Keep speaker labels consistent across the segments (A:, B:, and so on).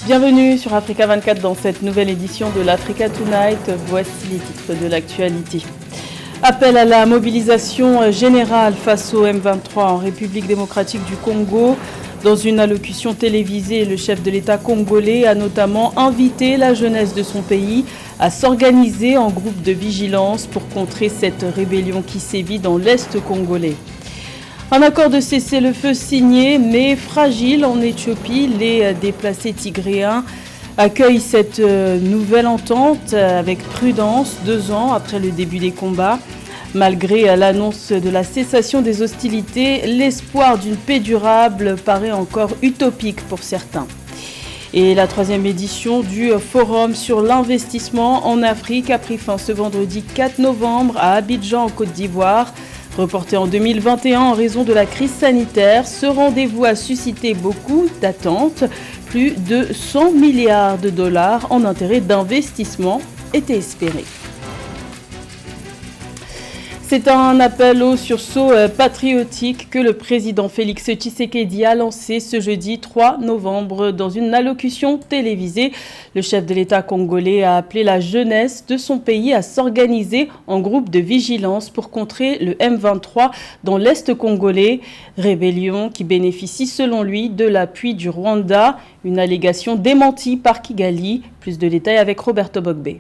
A: Bienvenue sur Africa 24 dans cette nouvelle édition de l'Africa Tonight. Voici les titres de l'actualité. Appel à la mobilisation générale face au M23 en République démocratique du Congo. Dans une allocution télévisée, le chef de l'État congolais a notamment invité la jeunesse de son pays à s'organiser en groupe de vigilance pour contrer cette rébellion qui sévit dans l'Est congolais. Un accord de cessez-le-feu signé mais fragile en Éthiopie. Les déplacés tigréens accueillent cette nouvelle entente avec prudence 2 ans après le début des combats. Malgré l'annonce de la cessation des hostilités, l'espoir d'une paix durable paraît encore utopique pour certains. Et la 3e édition du Forum sur l'investissement en Afrique a pris fin ce vendredi 4 novembre à Abidjan en Côte d'Ivoire. Reporté en 2021 en raison de la crise sanitaire, ce rendez-vous a suscité beaucoup d'attentes. Plus de 100 milliards de dollars en intérêts d'investissement étaient espérés. C'est un appel au sursaut patriotique que le président Félix Tshisekedi a lancé ce jeudi 3 novembre dans une allocution télévisée. Le chef de l'État congolais a appelé la jeunesse de son pays à s'organiser en groupe de vigilance pour contrer le M23 dans l'Est congolais. Rébellion qui bénéficie selon lui de l'appui du Rwanda. Une allégation démentie par Kigali. Plus de détails avec Roberto Bogbe.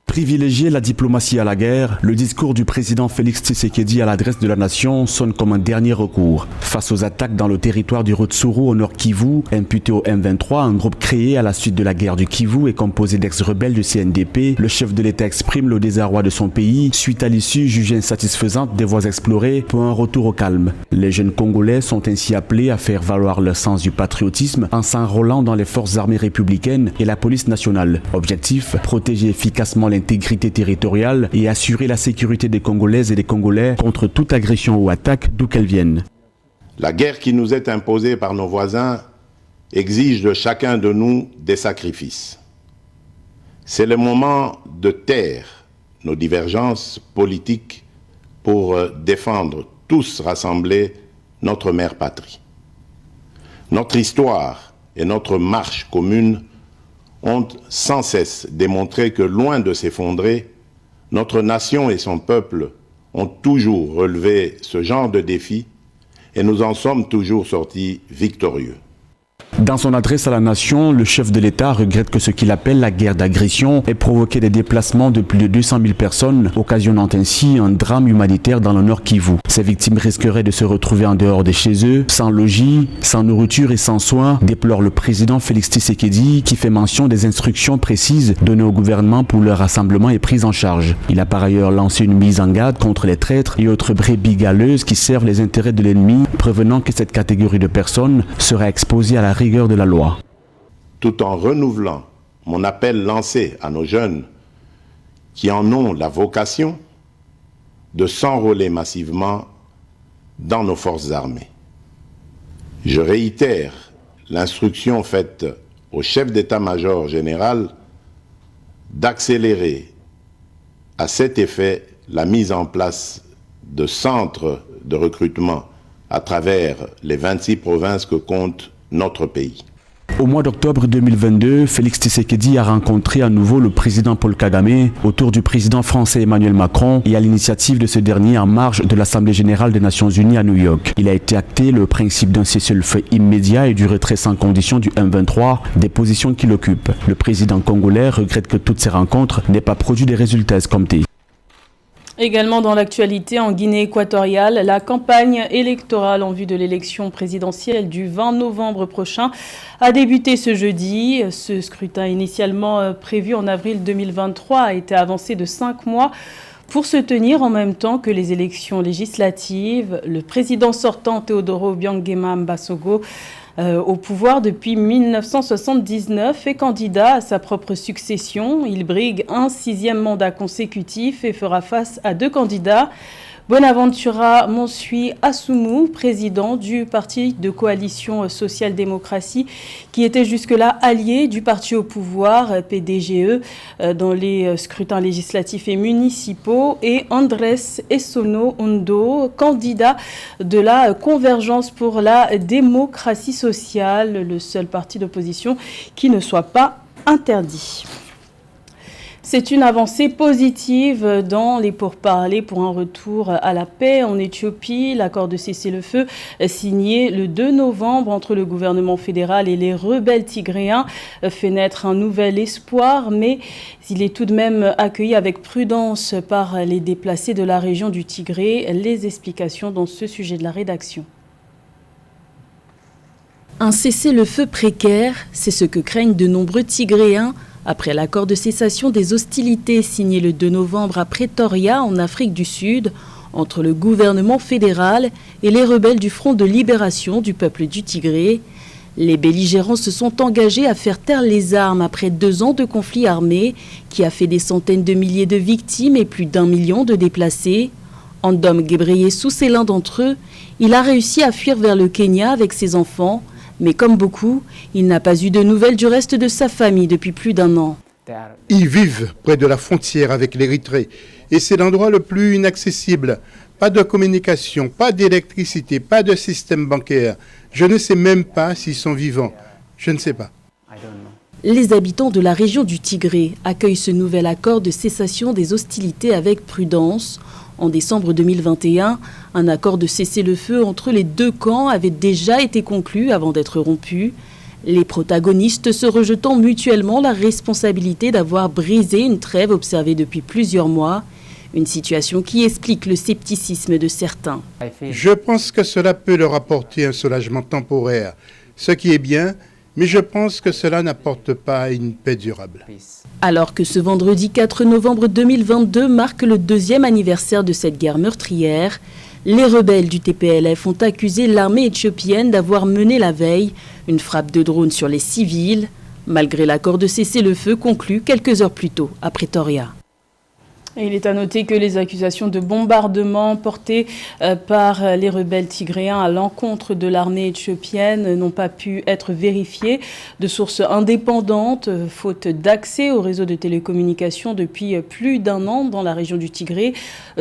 B: Privilégier la diplomatie à la guerre, le discours du président Félix Tshisekedi à l'adresse de la nation sonne comme un dernier recours. Face aux attaques dans le territoire du Rutshuru au nord Kivu, imputé au M23, un groupe créé à la suite de la guerre du Kivu et composé d'ex-rebelles du CNDP, le chef de l'État exprime le désarroi de son pays suite à l'issue jugée insatisfaisante des voies explorées pour un retour au calme. Les jeunes Congolais sont ainsi appelés à faire valoir leur sens du patriotisme en s'enrôlant dans les forces armées républicaines et la police nationale. Objectif, protéger efficacement l'intégrité territoriale et assurer la sécurité des Congolaises et des Congolais contre toute agression ou attaque d'où qu'elle vienne.
C: La guerre qui nous est imposée par nos voisins exige de chacun de nous des sacrifices. C'est le moment de taire nos divergences politiques pour défendre tous rassemblés notre mère patrie. Notre histoire et notre marche commune ont sans cesse démontré que, loin de s'effondrer, notre nation et son peuple ont toujours relevé ce genre de défi et nous en sommes toujours sortis victorieux.
B: Dans son adresse à la nation, le chef de l'État regrette que ce qu'il appelle la guerre d'agression ait provoqué des déplacements de plus de 200 000 personnes, occasionnant ainsi un drame humanitaire dans le nord Kivu. Ces victimes risqueraient de se retrouver en dehors de chez eux, sans logis, sans nourriture et sans soins, déplore le président Félix Tshisekedi, qui fait mention des instructions précises données au gouvernement pour leur rassemblement et prise en charge. Il a par ailleurs lancé une mise en garde contre les traîtres et autres brebis galeuses qui servent les intérêts de l'ennemi, prévenant que cette catégorie de personnes sera exposée à la rigueur de la loi.
C: Tout en renouvelant mon appel lancé à nos jeunes qui en ont la vocation de s'enrôler massivement dans nos forces armées. Je réitère l'instruction faite au chef d'état-major général d'accélérer à cet effet la mise en place de centres de recrutement à travers les 26 provinces que compte notre pays.
B: Au mois d'octobre 2022, Félix Tshisekedi a rencontré à nouveau le président Paul Kagame autour du président français Emmanuel Macron et à l'initiative de ce dernier en marge de l'Assemblée générale des Nations unies à New York. Il a été acté le principe d'un cessez-le-feu immédiat et du retrait sans condition du M23, des positions qu'il occupe. Le président congolais regrette que toutes ces rencontres n'aient pas produit des résultats escomptés.
A: Également dans l'actualité, en Guinée équatoriale, la campagne électorale en vue de l'élection présidentielle du 20 novembre prochain a débuté ce jeudi. Ce scrutin initialement prévu en avril 2023 a été avancé de 5 mois pour se tenir en même temps que les élections législatives. Le président sortant Teodoro Obiang-Nguema Mbasogo au pouvoir depuis 1979 est candidat à sa propre succession. Il brigue un 6e mandat consécutif et fera face à 2 candidats. Bonaventura Monsui Assoumou, président du parti de coalition social-démocratie, qui était jusque-là allié du parti au pouvoir, PDGE, dans les scrutins législatifs et municipaux, et Andrés Essono Ondo, candidat de la Convergence pour la démocratie sociale, le seul parti d'opposition qui ne soit pas interdit. C'est une avancée positive dans les pourparlers pour un retour à la paix en Éthiopie. L'accord de cessez-le-feu signé le 2 novembre entre le gouvernement fédéral et les rebelles tigréens fait naître un nouvel espoir, mais il est tout de même accueilli avec prudence par les déplacés de la région du Tigré. Les explications dans ce sujet de la rédaction. Un cessez-le-feu précaire, c'est ce que craignent de nombreux Tigréens après l'accord de cessation des hostilités signé le 2 novembre à Pretoria, en Afrique du Sud, entre le gouvernement fédéral et les rebelles du Front de libération du peuple du Tigré. Les belligérants se sont engagés à faire taire les armes après 2 ans de conflit armé qui a fait des centaines de milliers de victimes et plus d'1 million de déplacés. Andom Ghebreyesus est l'un d'entre eux. Il a réussi à fuir vers le Kenya avec ses enfants. Mais comme beaucoup, il n'a pas eu de nouvelles du reste de sa famille depuis plus d'1 an.
D: Ils vivent près de la frontière avec l'Érythrée et c'est l'endroit le plus inaccessible. Pas de communication, pas d'électricité, pas de système bancaire. Je ne sais même pas s'ils sont vivants. Je ne sais pas.
A: Les habitants de la région du Tigré accueillent ce nouvel accord de cessation des hostilités avec prudence. En décembre 2021, un accord de cessez-le-feu entre les 2 camps avait déjà été conclu avant d'être rompu. Les protagonistes se rejetant mutuellement la responsabilité d'avoir brisé une trêve observée depuis plusieurs mois. Une situation qui explique le scepticisme de certains.
D: Je pense que cela peut leur apporter un soulagement temporaire, ce qui est bien, mais je pense que cela n'apporte pas une paix durable.
A: Alors que ce vendredi 4 novembre 2022 marque le 2e anniversaire de cette guerre meurtrière, les rebelles du TPLF ont accusé l'armée éthiopienne d'avoir mené la veille une frappe de drone sur les civils, malgré l'accord de cessez-le-feu conclu quelques heures plus tôt à Pretoria. Il est à noter que les accusations de bombardement portées par les rebelles tigréens à l'encontre de l'armée éthiopienne n'ont pas pu être vérifiées de sources indépendantes, faute d'accès au réseau de télécommunications depuis plus d'1 an dans la région du Tigré.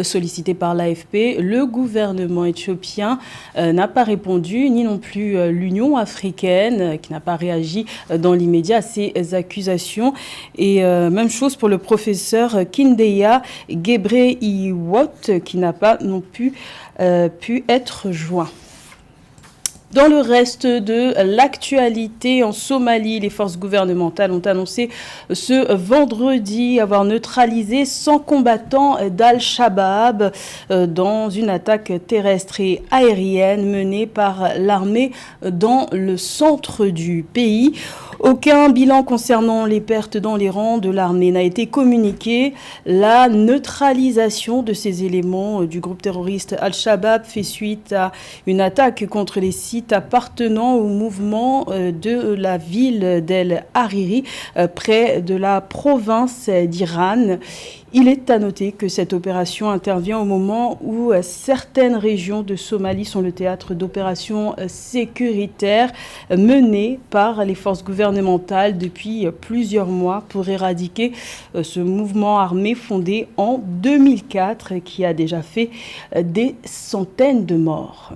A: Sollicité par l'AFP, le gouvernement éthiopien n'a pas répondu, ni non plus l'Union africaine, qui n'a pas réagi dans l'immédiat à ces accusations. Et même chose pour le professeur Kindeya Gebreyewot, qui n'a pas non plus pu être joint. Dans le reste de l'actualité, en Somalie, les forces gouvernementales ont annoncé ce vendredi avoir neutralisé 100 combattants d'Al-Shabaab dans une attaque terrestre et aérienne menée par l'armée dans le centre du pays. Aucun bilan concernant les pertes dans les rangs de l'armée n'a été communiqué. La neutralisation de ces éléments du groupe terroriste Al-Shabaab fait suite à une attaque contre les sites appartenant au mouvement de la ville d'El Hariri, près de la province d'Iran. Il est à noter que cette opération intervient au moment où certaines régions de Somalie sont le théâtre d'opérations sécuritaires menées par les forces gouvernementales depuis plusieurs mois pour éradiquer ce mouvement armé fondé en 2004 qui a déjà fait des centaines de morts.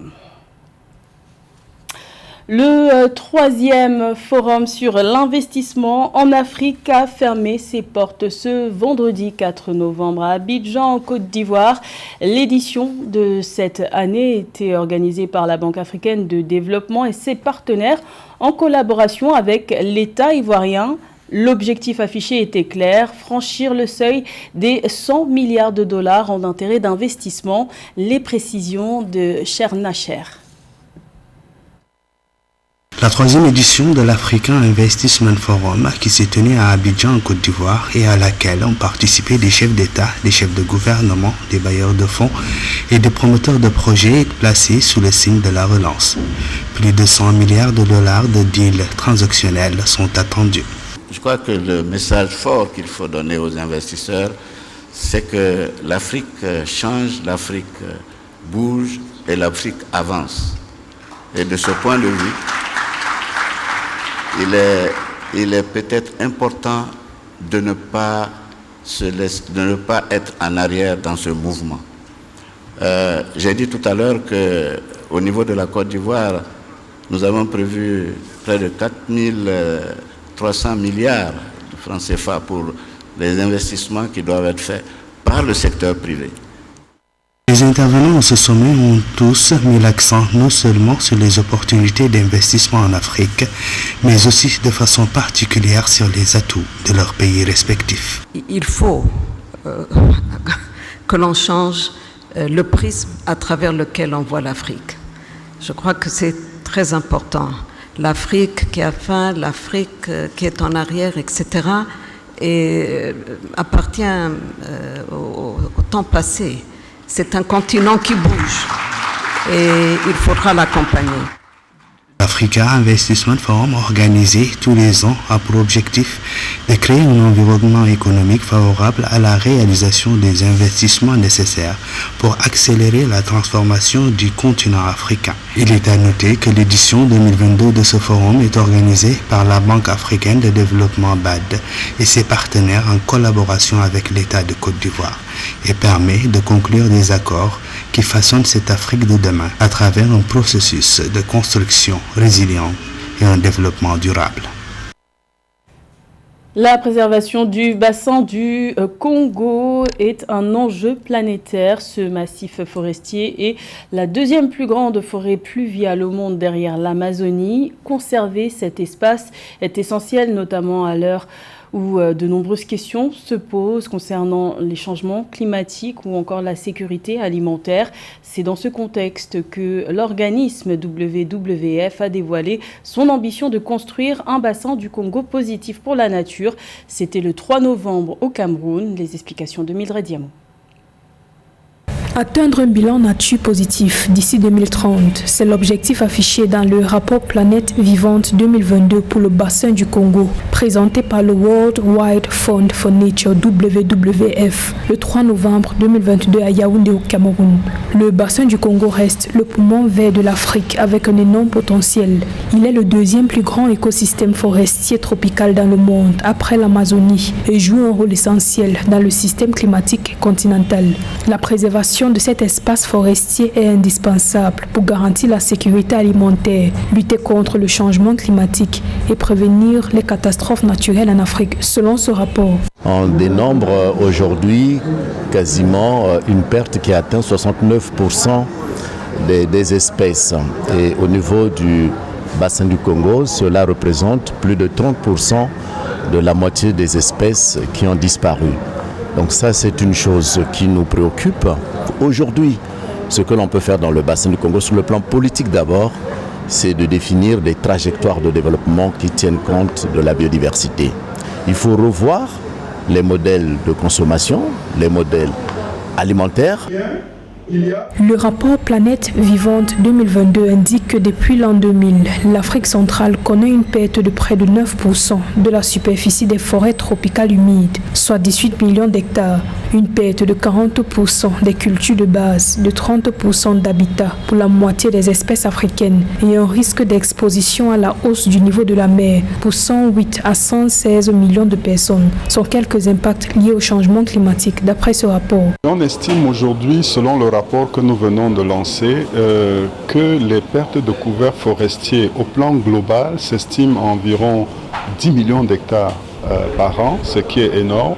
A: Le 3e forum sur l'investissement en Afrique a fermé ses portes ce vendredi 4 novembre à Abidjan, en Côte d'Ivoire. L'édition de cette année était organisée par la Banque africaine de développement et ses partenaires en collaboration avec l'État ivoirien. L'objectif affiché était clair, franchir le seuil des 100 milliards de dollars en intérêts d'investissement. Les précisions de Chernacher.
E: La 3e édition de l'African Investment Forum qui s'est tenue à Abidjan en Côte d'Ivoire et à laquelle ont participé des chefs d'État, des chefs de gouvernement, des bailleurs de fonds et des promoteurs de projets placés sous le signe de la relance. Plus de 100 milliards de dollars de deals transactionnels sont attendus.
F: Je crois que le message fort qu'il faut donner aux investisseurs, c'est que l'Afrique change, l'Afrique bouge et l'Afrique avance. Et de ce point de vue, il est peut-être important de ne pas être en arrière dans ce mouvement. J'ai dit tout à l'heure qu'au niveau de la Côte d'Ivoire, nous avons prévu près de 4300 milliards de francs CFA pour les investissements qui doivent être faits par le secteur privé.
E: Les intervenants à ce sommet ont tous mis l'accent non seulement sur les opportunités d'investissement en Afrique, mais aussi de façon particulière sur les atouts de leurs pays respectifs.
G: Il faut que l'on change le prisme à travers lequel on voit l'Afrique. Je crois que c'est très important. L'Afrique qui a faim, l'Afrique qui est en arrière, etc., et appartient au temps passé. C'est un continent qui bouge et il faudra l'accompagner.
E: L'Africa Investment Forum, organisé tous les ans, a pour objectif de créer un environnement économique favorable à la réalisation des investissements nécessaires pour accélérer la transformation du continent africain. Il est à noter que l'édition 2022 de ce forum est organisée par la Banque africaine de développement BAD et ses partenaires en collaboration avec l'État de Côte d'Ivoire et permet de conclure des accords qui façonnent cette Afrique de demain à travers un processus de construction résilient et un développement durable.
A: La préservation du bassin du Congo est un enjeu planétaire. Ce massif forestier est la deuxième plus grande forêt pluviale au monde derrière l'Amazonie. Conserver cet espace est essentiel, notamment à l'heure où de nombreuses questions se posent concernant les changements climatiques ou encore la sécurité alimentaire. C'est dans ce contexte que l'organisme WWF a dévoilé son ambition de construire un bassin du Congo positif pour la nature. C'était le 3 novembre au Cameroun. Les explications de Mildred Diamo.
H: Atteindre un bilan nature positif d'ici 2030, c'est l'objectif affiché dans le rapport Planète Vivante 2022 pour le bassin du Congo, présenté par le World Wide Fund for Nature WWF le 3 novembre 2022 à Yaoundé au Cameroun. Le bassin du Congo reste le poumon vert de l'Afrique avec un énorme potentiel. Il est le deuxième plus grand écosystème forestier tropical dans le monde après l'Amazonie et joue un rôle essentiel dans le système climatique continental. La préservation de cet espace forestier est indispensable pour garantir la sécurité alimentaire, lutter contre le changement climatique et prévenir les catastrophes naturelles en Afrique, selon ce rapport.
I: On dénombre aujourd'hui quasiment une perte qui atteint 69% des espèces. Et au niveau du bassin du Congo, cela représente plus de 30% de la moitié des espèces qui ont disparu. Donc ça, c'est une chose qui nous préoccupe. Aujourd'hui, ce que l'on peut faire dans le bassin du Congo, sur le plan politique d'abord, c'est de définir des trajectoires de développement qui tiennent compte de la biodiversité. Il faut revoir les modèles de consommation, les modèles alimentaires.
H: Le rapport Planète Vivante 2022 indique que depuis l'an 2000, l'Afrique centrale connaît une perte de près de 9% de la superficie des forêts tropicales humides, soit 18 millions d'hectares, une perte de 40% des cultures de base, de 30% d'habitat pour la moitié des espèces africaines et un risque d'exposition à la hausse du niveau de la mer pour 108 à 116 millions de personnes, sont quelques impacts liés au changement climatique d'après ce rapport.
J: On estime aujourd'hui, selon le rapport que nous venons de lancer, que les pertes de couverts forestiers au plan global s'estiment à environ 10 millions d'hectares par an, ce qui est énorme.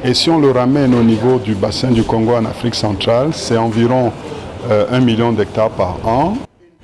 J: Et si on le ramène au niveau du bassin du Congo en Afrique centrale, c'est environ 1 million d'hectares par an.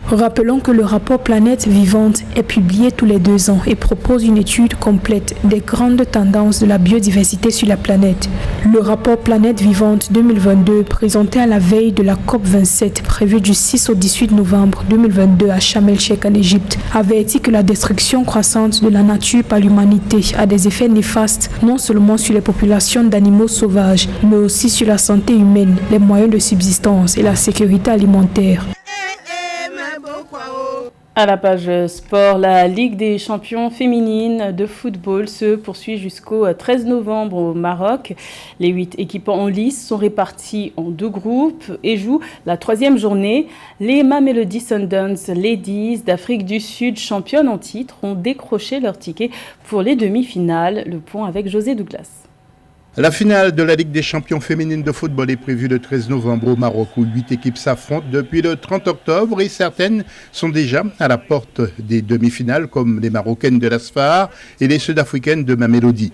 H: Rappelons que le rapport Planète Vivante est publié tous les 2 ans et propose une étude complète des grandes tendances de la biodiversité sur la planète. Le rapport Planète Vivante 2022, présenté à la veille de la COP27 prévue du 6 au 18 novembre 2022 à Sharm el-Sheikh en Égypte, avertit que la destruction croissante de la nature par l'humanité a des effets néfastes non seulement sur les populations d'animaux sauvages, mais aussi sur la santé humaine, les moyens de subsistance et la sécurité alimentaire.
A: À la page sport, la Ligue des champions féminines de football se poursuit jusqu'au 13 novembre au Maroc. Les 8 équipes en lice sont réparties en 2 groupes et jouent la 3e journée. Les Mamelody Sundowns Ladies d'Afrique du Sud, championnes en titre, ont décroché leur ticket pour les demi-finales. Le point avec José Douglas.
D: La finale de la Ligue des champions féminines de football est prévue le 13 novembre au Maroc où 8 équipes s'affrontent depuis le 30 octobre et certaines sont déjà à la porte des demi-finales comme les Marocaines de l'Asfar et les Sud-Africaines de Mamelody.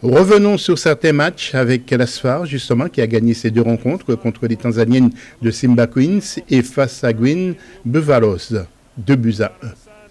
D: Revenons sur certains matchs avec l'Asfar justement qui a gagné ses 2 rencontres contre les Tanzaniennes de Simba Queens et face à Gwyn Buvalos, 2-1.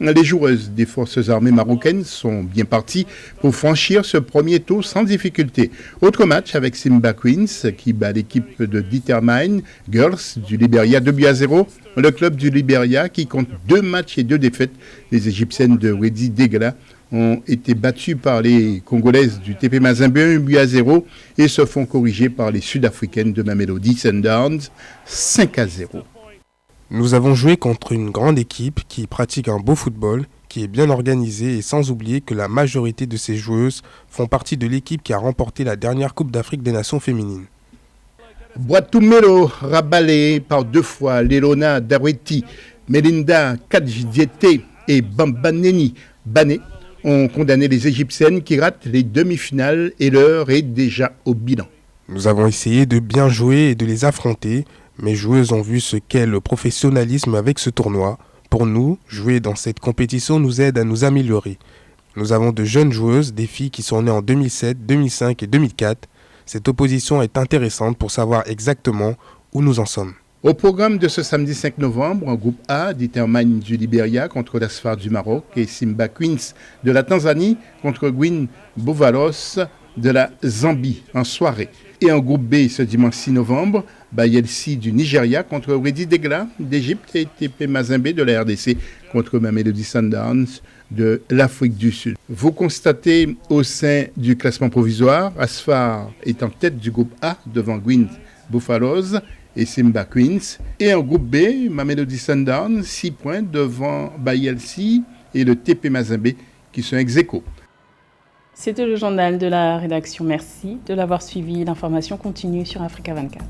D: Les joueuses des forces armées marocaines sont bien parties pour franchir ce premier tour sans difficulté. Autre match avec Simba Queens qui bat l'équipe de Determine Girls du Libéria 2-0. Le club du Libéria qui compte 2 matchs et 2 défaites. Les Égyptiennes de Wedi Degla ont été battues par les Congolaises du TP Mazembe 1-0 et se font corriger par les Sud-Africaines de Mamelody Sundowns 5-0.
K: Nous avons joué contre une grande équipe qui pratique un beau football, qui est bien organisée et sans oublier que la majorité de ses joueuses font partie de l'équipe qui a remporté la dernière Coupe d'Afrique des Nations féminines.
D: Boitumelo, rabalé par 2 fois, Lelona Darweti, Melinda Kadjidiete et Bambaneni Bané ont condamné les Égyptiennes qui ratent les demi-finales et l'heure est déjà au bilan.
K: Nous avons essayé de bien jouer et de les affronter. Mes joueuses ont vu ce qu'est le professionnalisme avec ce tournoi. Pour nous, jouer dans cette compétition nous aide à nous améliorer. Nous avons de jeunes joueuses, des filles qui sont nées en 2007, 2005 et 2004. Cette opposition est intéressante pour savoir exactement où nous en sommes.
D: Au programme de ce samedi 5 novembre, en groupe A, Determine du Libéria contre l'Asfar du Maroc et Simba Queens de la Tanzanie contre Gwyn Buvalos de la Zambie en soirée. Et en groupe B, ce dimanche 6 novembre, Bayelsi du Nigeria contre Wedi Degla d'Égypte et TP Mazembe de la RDC contre Mamelody Sundowns de l'Afrique du Sud. Vous constatez au sein du classement provisoire, Asfar est en tête du groupe A devant Gwyn Buvalos et Simba Queens. Et en groupe B, Mamelody Sundowns, 6 points devant Bayelsi et le TP Mazembe qui sont ex-aequo.
A: C'était le journal de la rédaction. Merci de l'avoir suivi. L'information continue sur Africa 24.